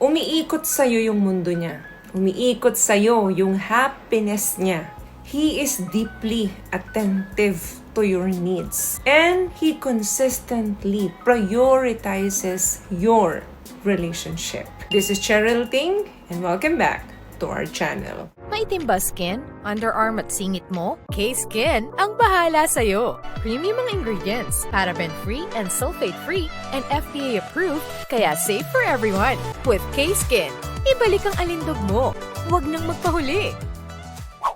Umiikot sa'yo yung mundo niya. Umiikot sa'yo yung happiness niya. He is deeply attentive to your needs. And He consistently prioritizes your relationship. This is Cheryl Ting, and welcome back to our channel. Maitim ba skin? Underarm at singit mo? K-Skin ang bahala sa'yo. Premium ang ingredients, paraben-free and sulfate-free, and FDA-approved, kaya safe for everyone. With K-Skin, ibalik ang alindog mo. Huwag nang magpahuli.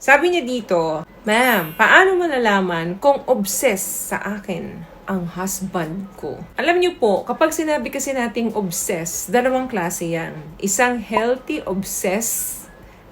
Sabi niya dito, Ma'am, paano malalaman kung obsessed sa akin ang husband ko? Alam niyo po, kapag sinabi kasi nating obsessed, dalawang klase yan. Isang healthy obsessed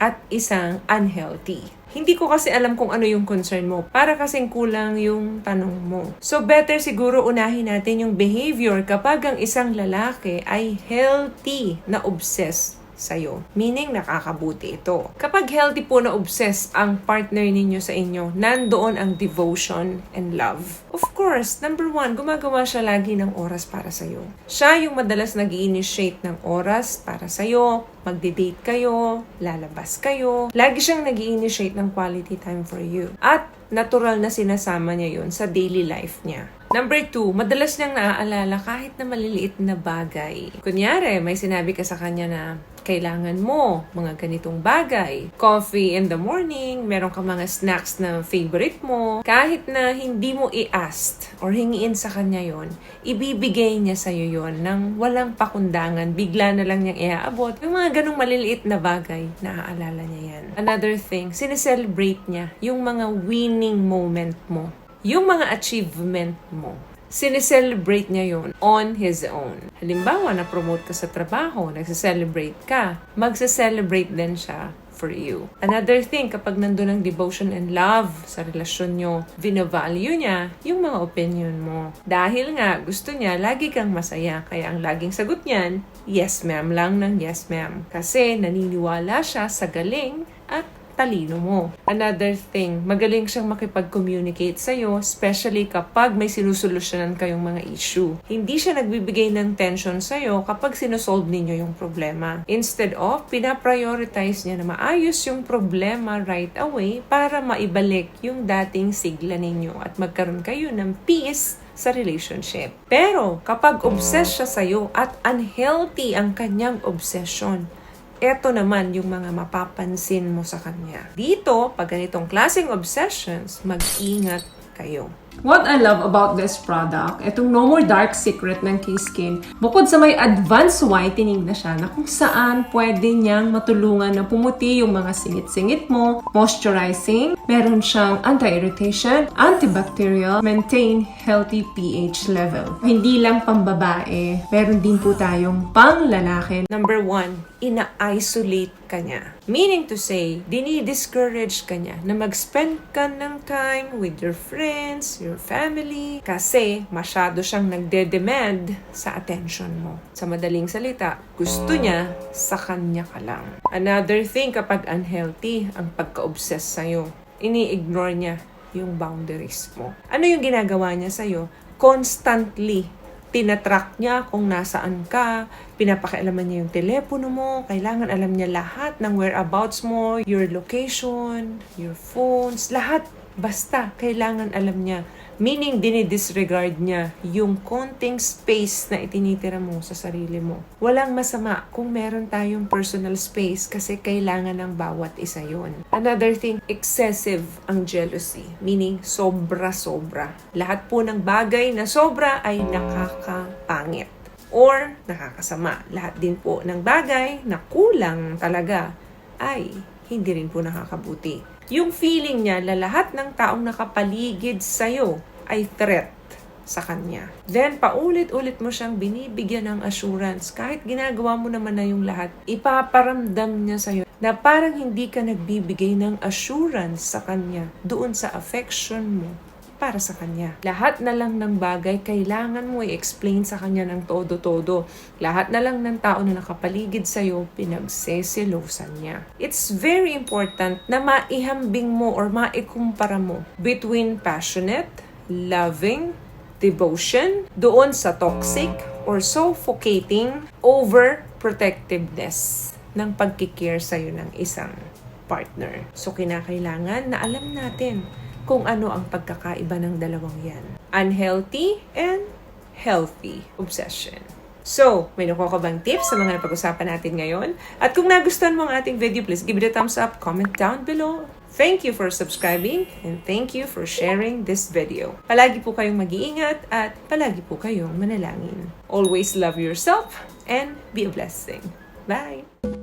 at isang unhealthy. Hindi ko kasi alam kung ano yung concern mo. Para kasing kulang yung tanong mo. So better siguro unahin natin yung behavior kapag ang isang lalaki ay healthy na obsessed sa'yo. Meaning, nakakabuti ito. Kapag healthy po na obsessed ang partner ninyo sa inyo, nandoon ang devotion and love. Of course, number one, gumagawa siya lagi ng oras para sa'yo. Siya yung madalas nag-i-initiate ng oras para sa'yo, magde-date kayo, lalabas kayo. Lagi siyang nag-i-initiate ng quality time for you. At natural na sinasama niya yun sa daily life niya. Number 2, madalas niyang naaalala kahit na maliliit na bagay. Kunyari, may sinabi ka sa kanya na kailangan mo mga ganitong bagay. Coffee in the morning, meron ka mga snacks na favorite mo. Kahit na hindi mo i-ask or hingiin sa kanya yon, ibibigay niya sa'yo yon nang walang pakundangan. Bigla na lang niyang iaabot. Yung mga ganong maliliit na bagay, naaalala niya yan. Another thing, sineselebrate niya yung mga winning moment mo. Yung mga achievement mo, sineselebrate niya yun on his own. Halimbawa, na-promote ka sa trabaho, nagsiselebrate ka, magsiselebrate din siya for you. Another thing, kapag nandun ang devotion and love sa relasyon nyo, vina-value niya yung mga opinion mo. Dahil nga, gusto niya, lagi kang masaya. Kaya ang laging sagot niyan, yes ma'am lang ng yes ma'am. Kasi naniniwala siya sa galing at talino mo. Another thing, magaling siyang makipag-communicate sa'yo, especially kapag may sinusolusyonan kayong mga issue. Hindi siya nagbibigay ng tension sa'yo kapag sinusolve ninyo yung problema. Instead of, pinaprioritize niya na maayos yung problema right away para maibalik yung dating sigla ninyo at magkaroon kayo ng peace sa relationship. Pero, kapag obsessed siya sa'yo at unhealthy ang kanyang obsession, eto naman yung mga mapapansin mo sa kanya. Dito, pag ganitong klaseng obsessions, mag-ingat kayo. What I love about this product, itong No More Dark Secret ng K-Skin, bukod sa may advanced whitening na siya na kung saan pwede niyang matulungan na pumuti yung mga singit-singit mo, moisturizing, meron siyang anti-irritation, antibacterial, maintain healthy pH level. Hindi lang pambabae, meron din po tayong pang-lalaki. Number 1, ina-isolate ka niya. Meaning to say, dini-discourage ka niya na mag-spend ka ng time with your friends, your family, kasi masyado siyang nagde-demand sa attention mo. Sa madaling salita, gusto niya sa kanya ka lang. Another thing, kapag unhealthy ang pagka-obsess sa'yo, ini-ignore niya yung boundaries mo. Ano yung ginagawa niya sa'yo? Constantly tinatrack niya kung nasaan ka, pinapakialaman niya yung telepono mo, kailangan alam niya lahat ng whereabouts mo, your location, your phones, lahat. Basta, kailangan alam niya. Meaning, dinidisregard niya yung konting space na itinitira mo sa sarili mo. Walang masama kung meron tayong personal space kasi kailangan ng bawat isa yon. Another thing, excessive ang jealousy. Meaning, sobra-sobra. Lahat po ng bagay na sobra ay nakakapangit or nakakasama. Lahat din po ng bagay na kulang talaga ay hindi rin po nakakabuti. Yung feeling niya na lahat ng taong nakapaligid sa'yo ay threat sa kanya. Then, paulit-ulit mo siyang binibigyan ng assurance. Kahit ginagawa mo naman na yung lahat, ipaparamdam niya sa'yo na parang hindi ka nagbibigay ng assurance sa kanya doon sa affection mo para sa kanya. Lahat na lang ng bagay, kailangan mo i-explain sa kanya ng todo-todo. Lahat na lang ng tao na nakapaligid sa'yo, pinagseselosan niya. It's very important na maihambing mo or maikumpara mo between passionate, loving, devotion, doon sa toxic or suffocating overprotectiveness ng pagkikare sa'yo ng isang partner. So, kinakailangan na alam natin kung ano ang pagkakaiba ng dalawang yan. Unhealthy and healthy obsession. So, may nakuha ka bang tips sa mga napag-usapan natin ngayon? At kung nagustuhan mo ang ating video, please give it a thumbs up, comment down below. Thank you for subscribing and thank you for sharing this video. Palagi po kayong mag-iingat at palagi po kayong manalangin. Always love yourself and be a blessing. Bye!